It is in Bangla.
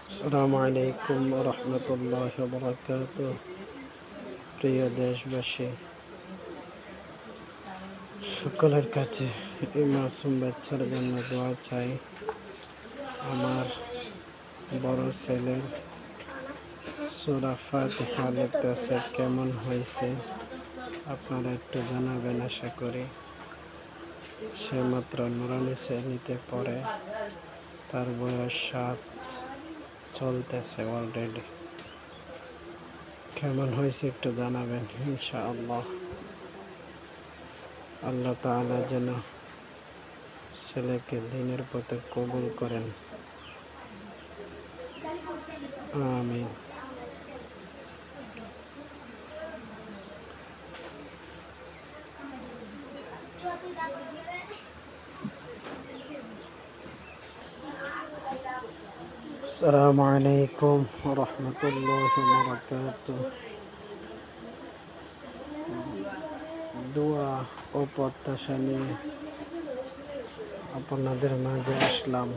আসসালামু আলাইকুম রহমতুল্লাহ বরকাত। প্রিয় দেশবাসী, সকলের কাছে এই মাসুম বাচ্চার জন্য দোয়া চাই। আমার বড় ছেলের সূরা ফাতিহা লিখতেছে, কেমন হয়েছে আপনারা একটু জানাবেন। আশা করি সে মাত্র নুরানি শ্রেণীতে পড়ে, তার বয়স 7 চলতেছে অলরেডি। কেমন হয়েছে একটু জানাবেন ইনশাআল্লাহ। আল্লাহ তাআলা যেন ছেলেকে দ্বীনের পথে কবুল করেন, আমিন। আসসালামু আলাইকুম রহমতুল্লাহ বরকাত। দোয়া ও প্রত্যাশা নিয়ে আপনাদের মাঝে আসলাম।